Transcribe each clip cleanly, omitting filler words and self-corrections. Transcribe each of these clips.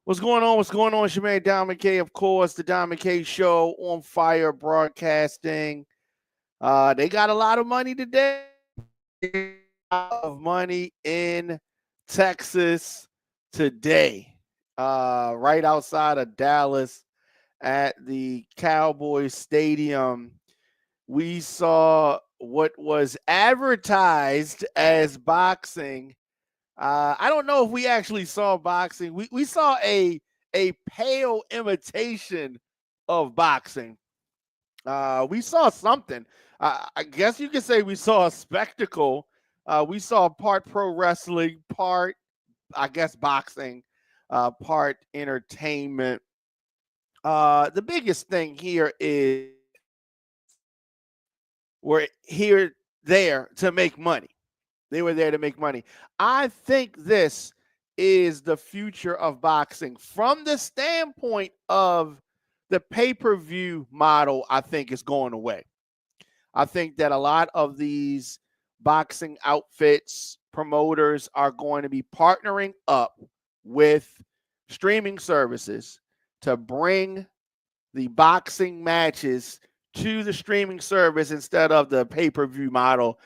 What's going on? What's going on? It's your man Diamond K, of course, the Diamond K Show on Fire Broadcasting. They got a lot of money today. Of money in Texas today, right outside of Dallas at the Cowboys Stadium. We saw what was advertised as boxing. I don't know if we actually saw boxing. We saw a pale imitation of boxing. We saw something. I guess you could say we saw a spectacle. We saw part pro wrestling, part, I guess, boxing, part entertainment. The biggest thing here is we're here there to make money. They were there to make money. I think this is the future of boxing from the standpoint of the pay-per-view model. I think is going away. I think that a lot of these boxing outfits, promoters are going to be partnering up with streaming services to bring the boxing matches to the streaming service instead of the pay-per-view model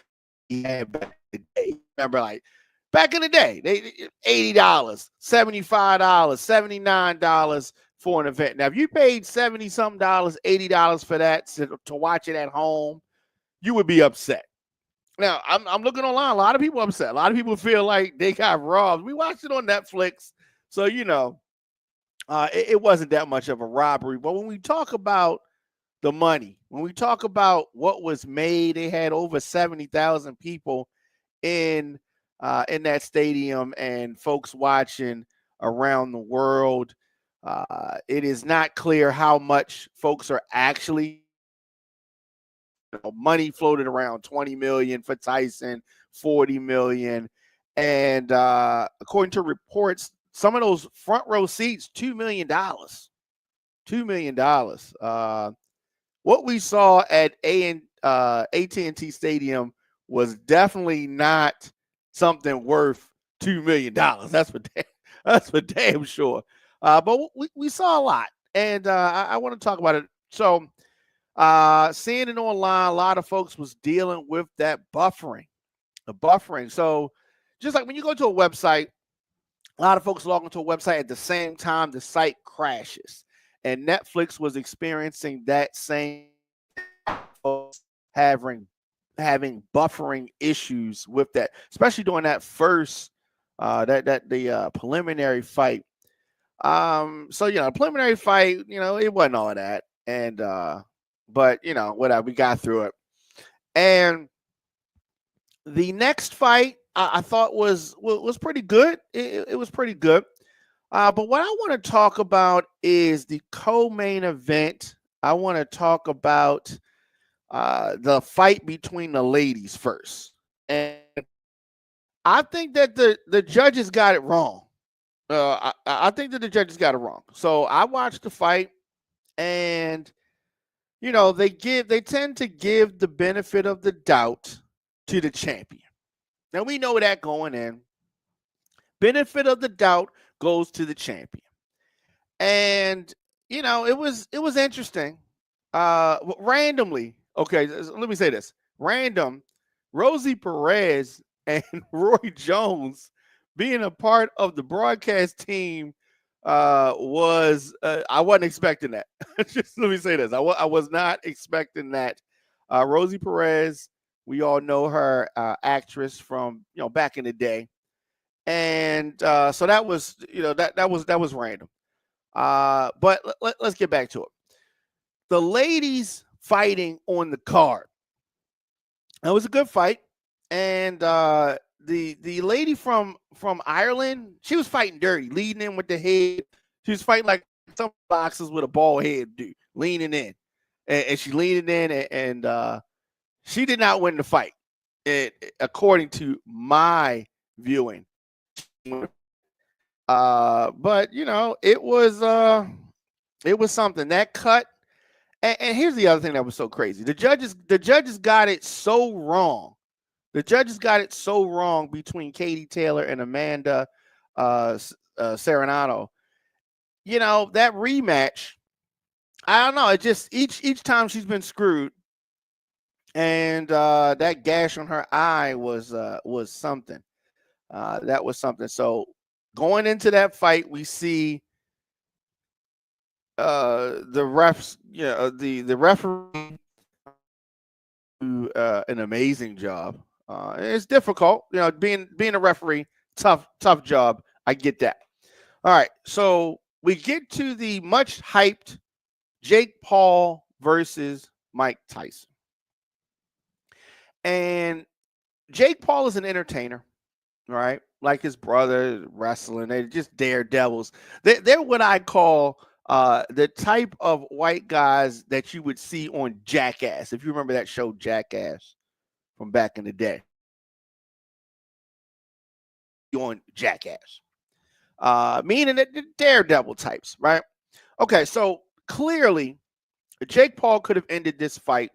he had back in the day. Remember, like back in the day, they $80, $75, $79 for an event. Now, if you paid $70-something dollars, $80 for that to watch it at home, you would be upset. Now, I'm looking online. A lot of people upset. A lot of people feel like they got robbed. We watched it on Netflix, so it wasn't that much of a robbery. But when we talk about the money, when we talk about what was made, they had over 70,000 people in that stadium and folks watching around the world. It is not clear how much folks are actually. Money floated around 20 million for Tyson, 40 million, and according to reports, some of those front row seats, $2 million. $2 million. What we saw at AT&T Stadium was definitely not something worth $2 million. That's for damn sure. But we saw a lot, and I want to talk about it. So, seeing it online, a lot of folks was dealing with that buffering, the buffering. So, just like when you go to a website, a lot of folks log into a website at the same time the site crashes, and Netflix was experiencing that same having buffering issues with that, especially during that first the preliminary fight. So preliminary fight, it wasn't all of that, and but whatever, we got through it. And the next fight I thought was pretty good. It was pretty good. But what I want to talk about is the co-main event. I want to talk about the fight between the ladies first. And I think that the judges got it wrong. I think that the judges got it wrong. So I watched the fight, and they tend to give the benefit of the doubt to the champion. Now we know that going in. Benefit of the doubt goes to the champion. And it was interesting. Randomly, okay, let me say this. Random, Rosie Perez and Roy Jones being a part of the broadcast team was I wasn't expecting that. Just let me say this. I was not expecting that. Rosie Perez, we all know her, actress from back in the day, and so that was that was random. But let's get back to it. The ladies fighting on the card. It was a good fight, and the lady from Ireland, she was fighting dirty, leading in with the head. She was fighting like some boxers with a bald head, dude, leaning in, and she leaning in, and she did not win the fight, according to my viewing. But it was something that cut. And here's the other thing that was so crazy: the judges got it so wrong. The judges got it so wrong between Katie Taylor and Amanda Serranato. that rematch, I don't know. It just each time she's been screwed, and that gash on her eye was something. That was something. So going into that fight, we see the refs, the referee do an amazing job. It's difficult, being a referee, tough job. I get that. All right, so we get to the much hyped Jake Paul versus Mike Tyson, and Jake Paul is an entertainer, right? Like his brother, wrestling. They're just daredevils. They're what I call the type of white guys that you would see on Jackass. If you remember that show, Jackass, from back in the day, on Jackass, meaning that the daredevil types, right? Okay, so clearly Jake Paul could have ended this fight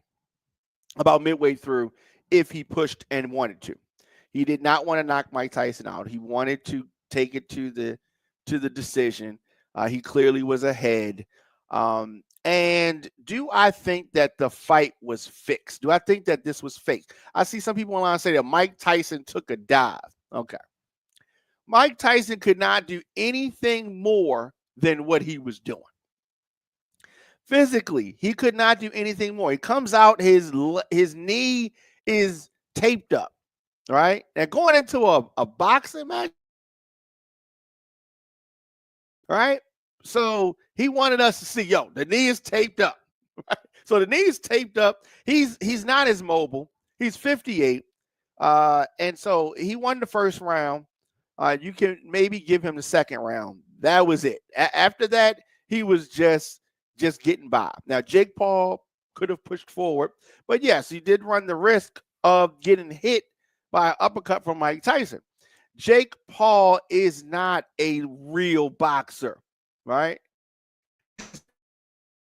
about midway through if he pushed and wanted to. He did not want to knock Mike Tyson out. He wanted to take it to the decision. He clearly was ahead. And do I think that the fight was fixed? Do I think that this was fake? I see some people online say that Mike Tyson took a dive. Okay. Mike Tyson could not do anything more than what he was doing. Physically, he could not do anything more. He comes out, his knee is taped up, right? Now going into a boxing match, right? So he wanted us to see, the knee is taped up. Right? So the knee is taped up. He's not as mobile. He's 58. And so he won the first round. You can maybe give him the second round. That was it. After that, he was just getting by. Now, Jake Paul could have pushed forward, but yes, he did run the risk of getting hit by an uppercut from Mike Tyson. Jake Paul is not a real boxer, right?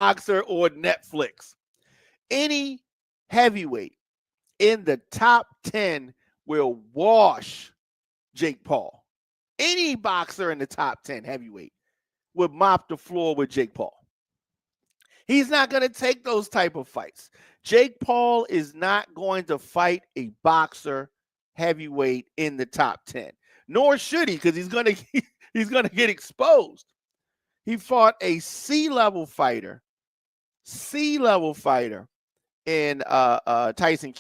Boxer or Netflix. Any heavyweight in the top 10 will wash Jake Paul. Any boxer in the top 10 heavyweight would mop the floor with Jake Paul. He's not going to take those type of fights. Jake Paul is not going to fight a boxer heavyweight in the top 10. Nor should he, because he's going to get exposed. He fought a C-level fighter in Tyson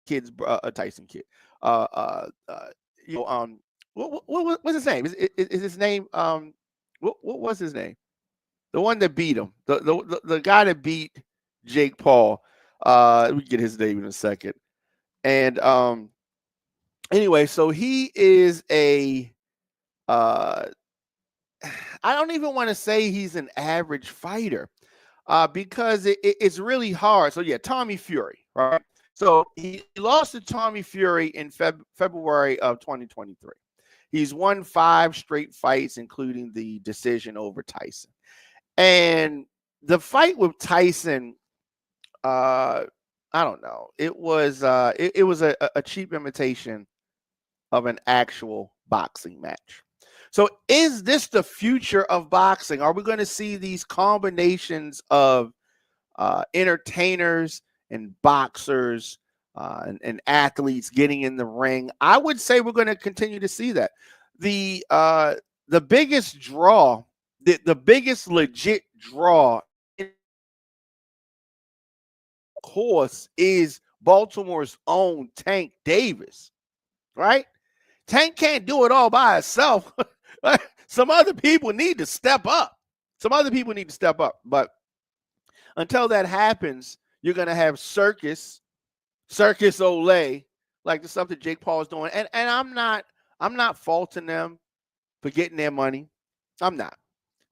Kid's Tyson Kid. What's his name? Is his name what was his name? The one that beat him, the guy that beat Jake Paul. We get his name in a second. And anyway, so he is a I don't even want to say he's an average fighter, because it's really hard. So yeah, Tommy Fury, right? So he lost to Tommy Fury in February of 2023. He's won 5 straight fights, including the decision over Tyson. And the fight with Tyson, I don't know. It was a cheap imitation of an actual boxing match. So is this the future of boxing? Are we going to see these combinations of entertainers and boxers and athletes getting in the ring? I would say we're going to continue to see that. The biggest draw, the biggest legit draw, of course, is Baltimore's own Tank Davis, right? Tank can't do it all by himself. Some other people need to step up. But until that happens, you're going to have Circus Olay, like the stuff that Jake Paul is doing. And I'm not faulting them for getting their money. I'm not.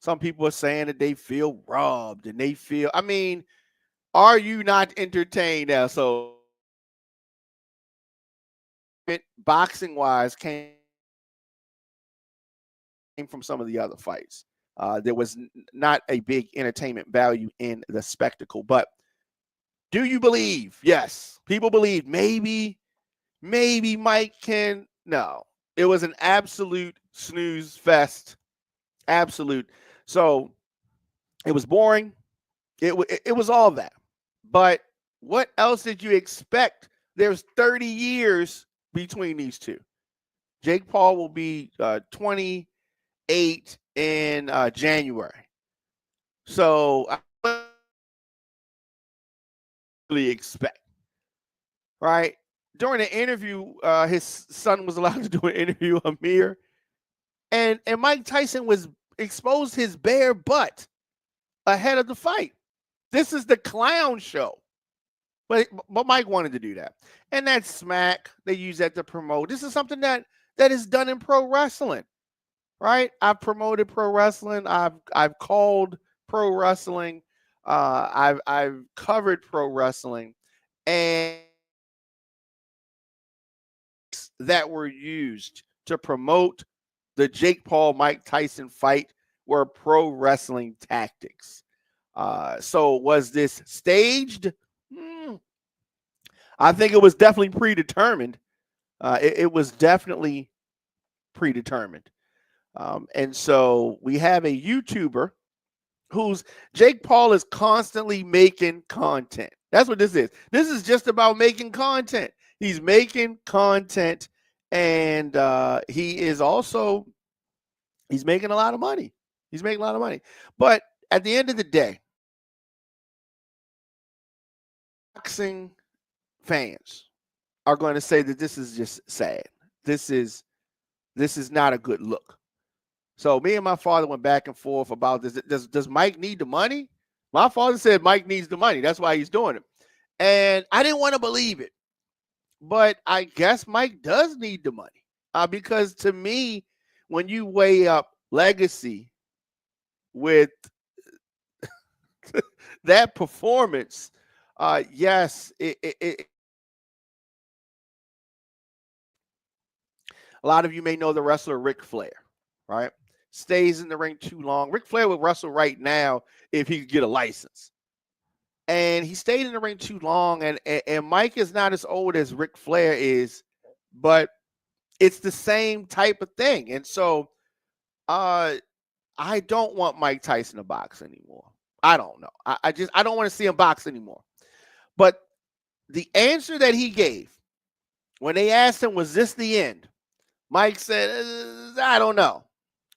Some people are saying that they feel robbed and they feel, are you not entertained now? So boxing wise came from some of the other fights. There was not a big entertainment value in the spectacle. But do you believe? Yes, people believe maybe Mike can. No, It was an absolute snooze fest. Absolute. So it was boring. It was all that. But what else did you expect? There's 30 years between these two. Jake Paul will be 28 in January. So I really expect, right? During the interview, his son was allowed to do an interview, Amir, and Mike Tyson was exposed his bare butt ahead of the fight. This is the clown show. But Mike wanted to do that. And that smack, they use that to promote. This is something that is done in pro wrestling, right? I've promoted pro wrestling. I've called pro wrestling. I've covered pro wrestling, and that were used to promote the Jake Paul Mike Tyson fight were pro wrestling tactics. So was this staged? I think it was definitely predetermined. It was definitely predetermined. And so we have a YouTuber who's Jake Paul is constantly making content. That's what this is. This is just about making content. He's making content, and he's making a lot of money. He's making a lot of money. But at the end of the day, boxing fans are going to say that this is just sad. This is not a good look. So me and my father went back and forth about this. Does Mike need the money? My father said Mike needs the money. That's why he's doing it. And I didn't want to believe it. But I guess Mike does need the money. Because to me, when you weigh up legacy with that performance, yes, a lot of you may know the wrestler Ric Flair, right? Stays in the ring too long. Ric Flair would wrestle right now if he could get a license. And he stayed in the ring too long. And Mike is not as old as Ric Flair is, but it's the same type of thing. And so I don't want Mike Tyson to box anymore. I don't know. I don't want to see him box anymore. But the answer that he gave when they asked him, was this the end? Mike said, I don't know,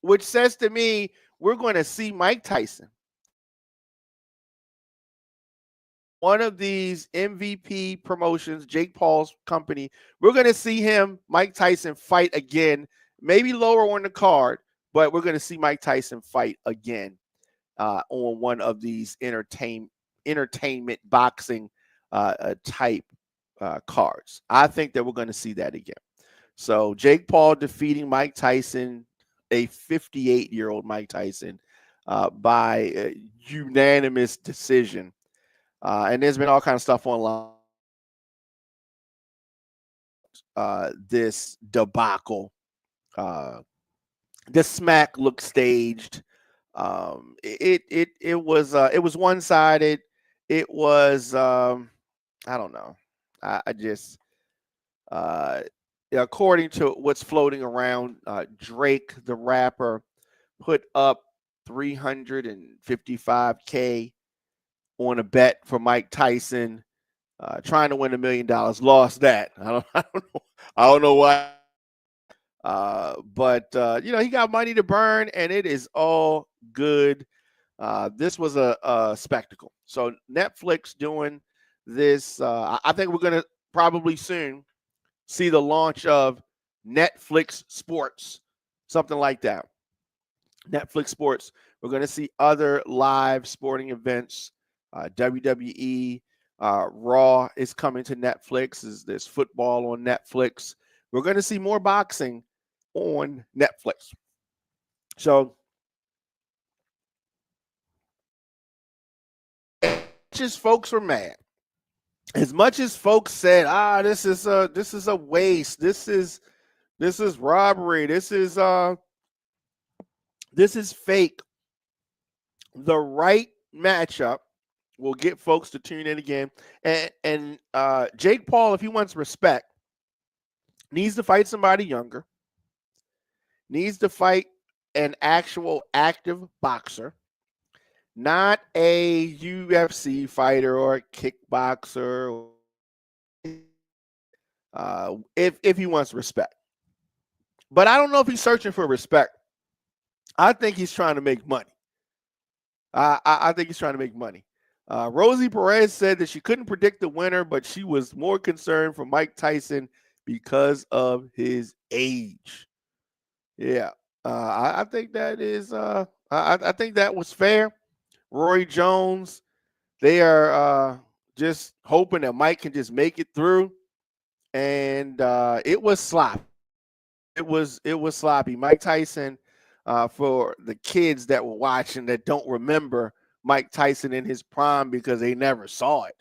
which says to me, we're going to see Mike Tyson, one of these MVP promotions, Jake Paul's company. We're going to see him, Mike Tyson, fight again, maybe lower on the card, but we're going to see Mike Tyson fight again on one of these entertainment boxing type cards. I think that we're going to see that again. So Jake Paul defeating Mike Tyson, a 58-year-old Mike Tyson, by a unanimous decision. And there's been all kinds of stuff online. This debacle. The smack looked staged. It was one-sided. It was I don't know. I just according to what's floating around, Drake the rapper put up $355K on a bet for Mike Tyson, trying to win $1 million. Lost that. I don't know why. But he got money to burn, and it is all good. This was a spectacle. So Netflix doing this. I think we're gonna probably soon see the launch of Netflix Sports, something like that. Netflix Sports. We're going to see other live sporting events. WWE, Raw is coming to Netflix. There's football on Netflix. We're going to see more boxing on Netflix. So, as much as folks were mad, as much as folks said, this is a waste. This is robbery. This is fake. The right matchup will get folks to tune in again. And Jake Paul, if he wants respect, needs to fight somebody younger. needs to fight an actual active boxer, not a UFC fighter or a kickboxer. If he wants respect, but I don't know if he's searching for respect. I think he's trying to make money. I think he's trying to make money. Rosie Perez said that she couldn't predict the winner, but she was more concerned for Mike Tyson because of his age. Yeah, I think that is. I think that was fair. Roy Jones, they are just hoping that Mike can just make it through, and it was sloppy. It was sloppy. Mike Tyson, for the kids that were watching that don't remember Mike Tyson in his prime because they never saw it.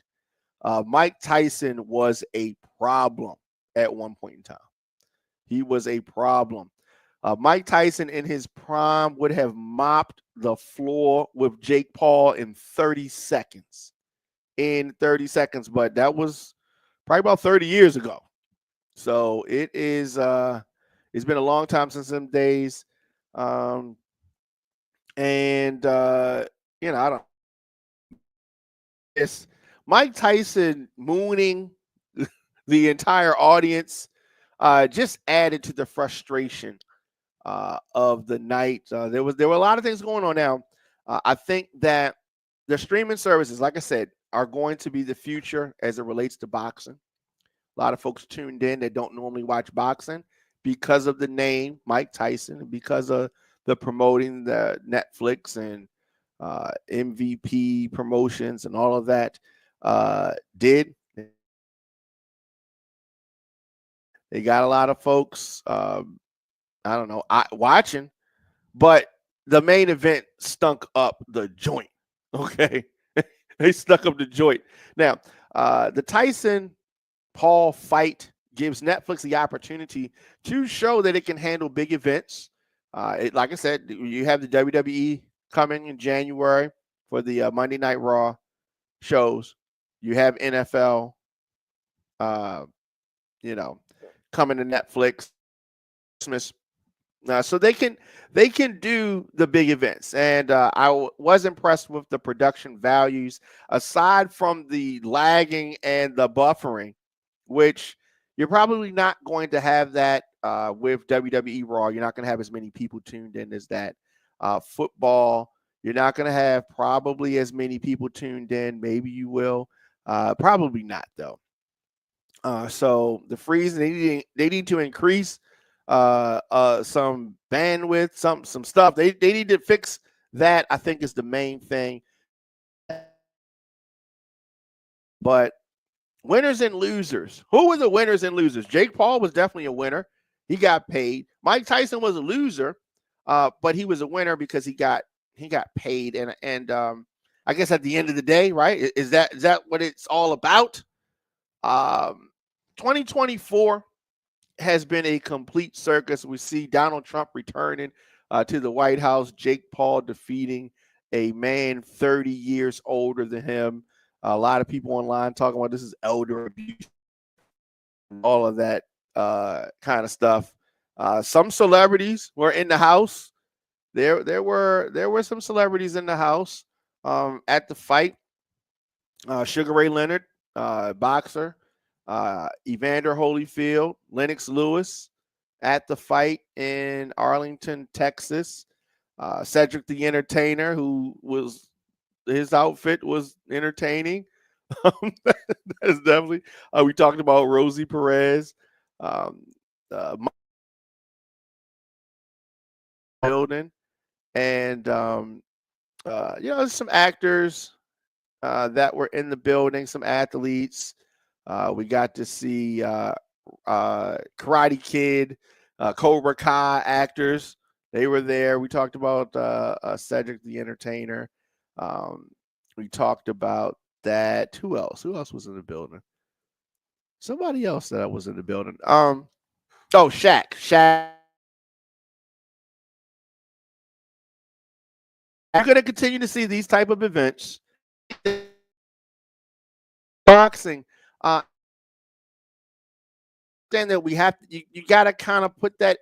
Mike Tyson was a problem at one point in time. He was a problem. Mike Tyson in his prime would have mopped the floor with Jake Paul in 30 seconds. In 30 seconds, but that was probably about 30 years ago. So it's been a long time since them days. And I don't. It's Mike Tyson mooning the entire audience just added to the frustration of the night. There were a lot of things going on now. I think that the streaming services, like I said, are going to be the future as it relates to boxing. A lot of folks tuned in that don't normally watch boxing because of the name Mike Tyson and because of the promoting the Netflix and MVP promotions and all of that did. They got a lot of folks, I don't know, watching, but the main event stunk up the joint. Okay. They stuck up the joint. Now, the Tyson Paul fight gives Netflix the opportunity to show that it can handle big events. Like I said, you have the WWE coming in January for the Monday Night Raw shows. You have NFL, coming to Netflix Christmas. So they can do the big events, and was impressed with the production values. Aside from the lagging and the buffering, which you're probably not going to have that with WWE Raw. You're not going to have as many people tuned in as that. Football, you're not going to have probably as many people tuned in. Maybe you will. Probably not, though. So the freeze, they need to increase some bandwidth, some stuff. They need to fix that. I think is the main thing. But winners and losers. Who were the winners and losers? Jake Paul was definitely a winner. He got paid. Mike Tyson was a loser, but he was a winner because he got paid. And I guess at the end of the day, right? Is that what it's all about? 2024 has been a complete circus. We see Donald Trump returning to the White House, Jake Paul defeating a man 30 years older than him. A lot of people online talking about this is elder abuse, all of that kind of stuff. Some celebrities were in the house. There were some celebrities in the house at the fight. Sugar Ray Leonard, boxer. Evander Holyfield, Lennox Lewis at the fight in Arlington, Texas. Cedric the Entertainer, his outfit was entertaining. That is definitely. We talked about Rosie Perez, building, and some actors that were in the building, some athletes. We got to see Karate Kid, Cobra Kai actors. They were there. We talked about Cedric the Entertainer. We talked about that. Who else? Who else was in the building? Somebody else that was in the building. Shaq. Shaq. We're going to continue to see these type of events. Boxing. Then that we have to, you got to kind of put that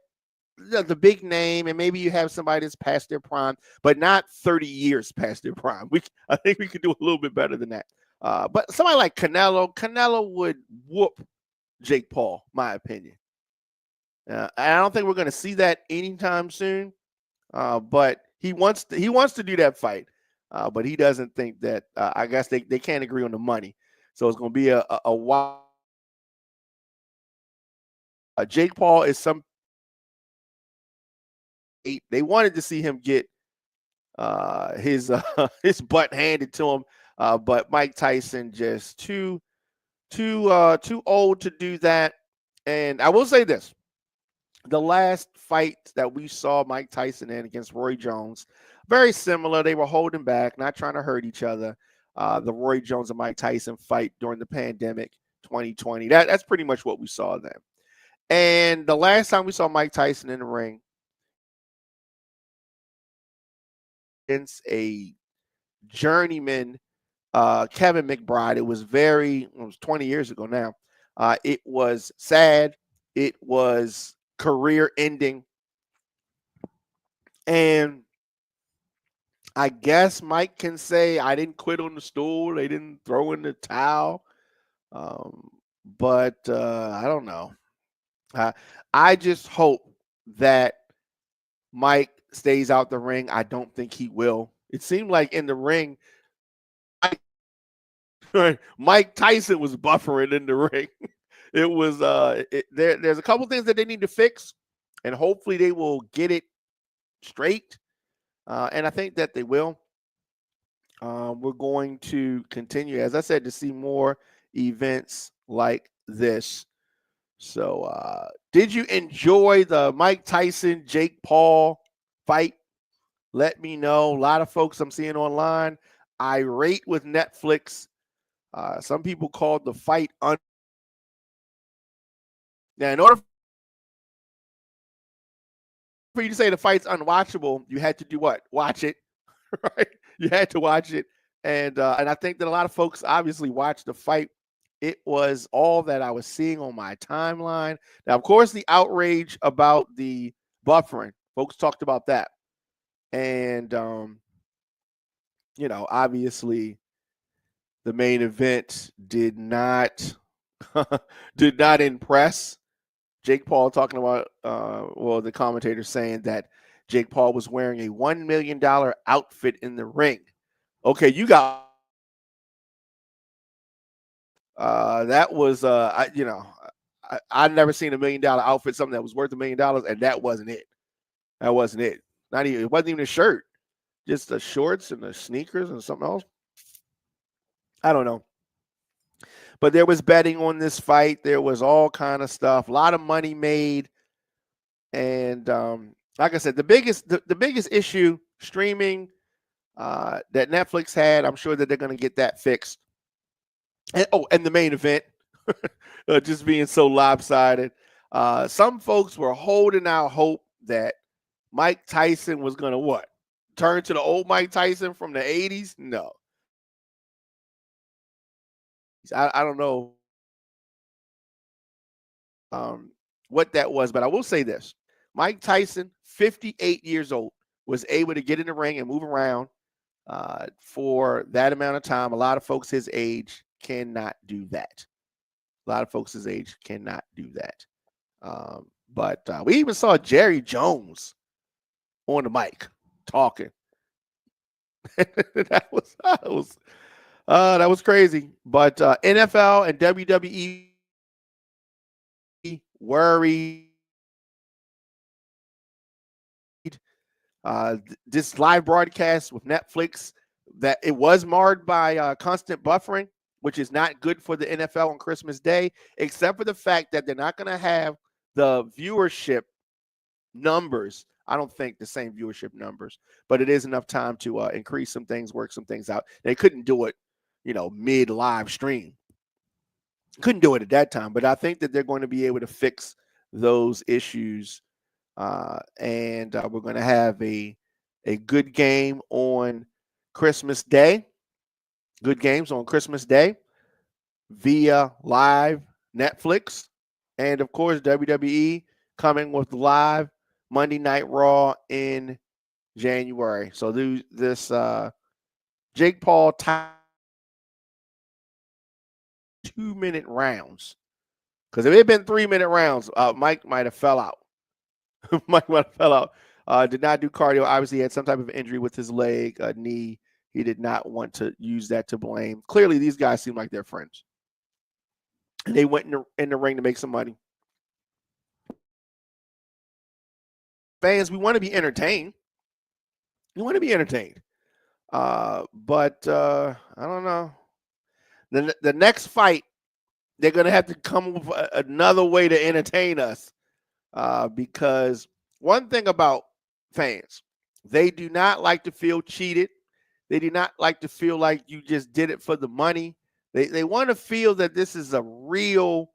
the big name, and maybe you have somebody that's past their prime, but not 30 years past their prime. I think we could do a little bit better than that. But somebody like Canelo would whoop Jake Paul, my opinion. I don't think we're going to see that anytime soon. But he wants to do that fight. But he doesn't think that. I guess they can't agree on the money, so it's going to be a wild. Jake Paul is some. They wanted to see him get his his butt handed to him, but Mike Tyson just too old to do that. And I will say this: the last fight that we saw Mike Tyson in against Roy Jones, very similar. They were holding back, not trying to hurt each other. The Roy Jones and Mike Tyson fight during the pandemic, 2020. That's pretty much what we saw then. And the last time we saw Mike Tyson in the ring against a journeyman, Kevin McBride, it was 20 years ago now. It was sad. It was career ending. And I guess Mike can say, I didn't quit on the stool. They didn't throw in the towel. But I don't know. I just hope that Mike stays out the ring. I don't think he will. It seemed like in the ring, Mike Tyson was buffering in the ring. It was there's a couple things that they need to fix, and hopefully they will get it straight. And I think that they will. We're going to continue, as I said, to see more events like this. So, did you enjoy the Mike Tyson, Jake Paul fight? Let me know. A lot of folks I'm seeing online irate with Netflix. Some people called the fight now, in order for you to say the fight's unwatchable, you had to do what? Watch it, right? You had to watch it, and I think that a lot of folks obviously watched the fight. It was all that I was seeing on my timeline. Now, of course, the outrage about the buffering, folks talked about that, and obviously, the main event did not impress. Jake Paul talking about, the commentator saying that Jake Paul was wearing a $1 million outfit in the ring. Okay, you got that was I've never seen $1 million outfit, something that was worth $1 million, and that wasn't it. That wasn't it. It wasn't even a shirt, just the shorts and the sneakers and something else. I don't know. But there was betting on this fight. There was all kind of stuff. A lot of money made. And like I said, the biggest issue, streaming that Netflix had, I'm sure that they're going to get that fixed. And the main event just being so lopsided. Some folks were holding out hope that Mike Tyson was going to what? Turn to the old Mike Tyson from the 80s? No. I don't know what that was, but I will say this. Mike Tyson, 58 years old, was able to get in the ring and move around for that amount of time. A lot of folks his age cannot do that. But we even saw Jerry Jones on the mic talking. that was crazy. But NFL and WWE worried. This live broadcast with Netflix, that it was marred by constant buffering, which is not good for the NFL on Christmas Day, except for the fact that they're not going to have the viewership numbers. I don't think the same viewership numbers, but it is enough time to increase some things, work some things out. They couldn't do it, mid live stream. Couldn't do it at that time, but I think that they're going to be able to fix those issues. And we're going to have a good game on Christmas Day. Good games on Christmas Day via live Netflix. And, of course, WWE coming with live Monday Night Raw in January. So this Jake Paul 2-minute rounds. Because if it had been 3-minute rounds, Mike might have fell out. Mike might have fell out. Did not do cardio. Obviously, he had some type of injury with his leg, knee. He did not want to use that to blame. Clearly, these guys seem like they're friends. And they went in the ring to make some money. Fans, we want to be entertained. We want to be entertained. But I don't know. The next fight, they're going to have to come up with another way to entertain us. Because one thing about fans, they do not like to feel cheated. They do not like to feel like you just did it for the money. They want to feel that this is a real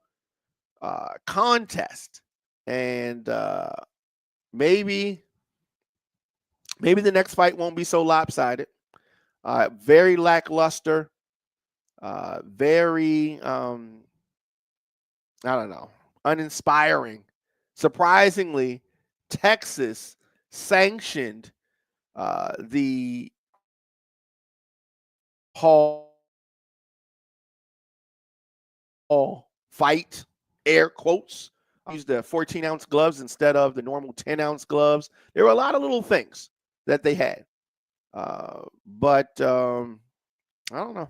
contest. And maybe the next fight won't be so lopsided. Very lackluster. Very, I don't know, uninspiring. Surprisingly, Texas sanctioned the Paul fight, air quotes. Used the 14-ounce gloves instead of the normal 10-ounce gloves. There were a lot of little things that they had. But I don't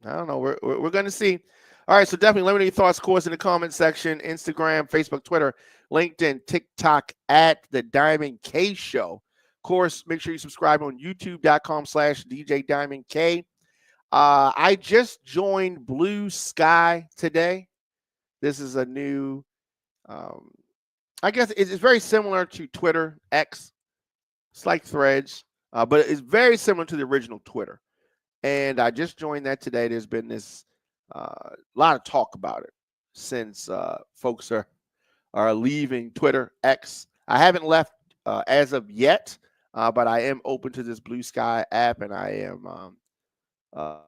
know. We're going to see. All right, so definitely let me know your thoughts, of course, in the comment section. Instagram, Facebook, Twitter, LinkedIn, TikTok at The Diamond K Show. Of course, make sure you subscribe on youtube.com/DJ Diamond K. I just joined Blue Sky today. This is a new, I guess it's very similar to Twitter, X. It's like Threads, but it's very similar to the original Twitter. And I just joined that today. There's been this lot of talk about it since folks are leaving Twitter, X. I haven't left as of yet, but I am open to this Blue Sky app, and I am I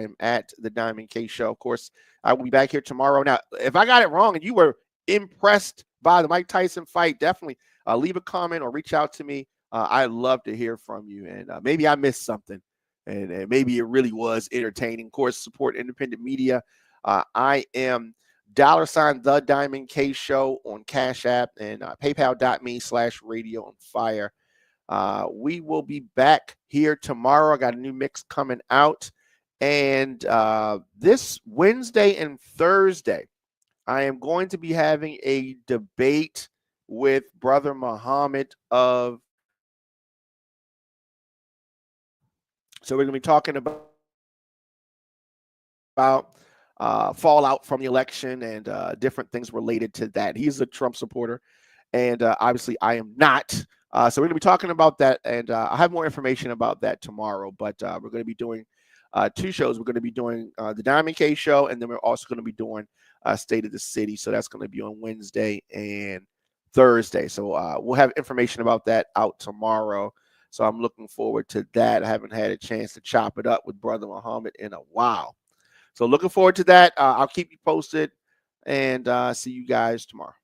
am at The Diamond K Show. Of course, I will be back here tomorrow. Now, if I got it wrong and you were impressed by the Mike Tyson fight, definitely leave a comment or reach out to me. I'd love to hear from you. And maybe I missed something. And maybe it really was entertaining. Of course, support independent media. I am $ The Diamond K Show on Cash App and paypal.me/radio on fire. We will be back here tomorrow. I got a new mix coming out. And this Wednesday and Thursday, I am going to be having a debate with Brother Muhammad of. So we're going to be talking about fallout from the election and different things related to that. He's a Trump supporter, and obviously I am not. So we're going to be talking about that, and I'll have more information about that tomorrow. But we're going to be doing two shows. We're going to be doing the Diamond K Show, and then we're also going to be doing State of the City. So that's going to be on Wednesday and Thursday. So we'll have information about that out tomorrow. So I'm looking forward to that. I haven't had a chance to chop it up with Brother Muhammad in a while. So looking forward to that. I'll keep you posted, and see you guys tomorrow.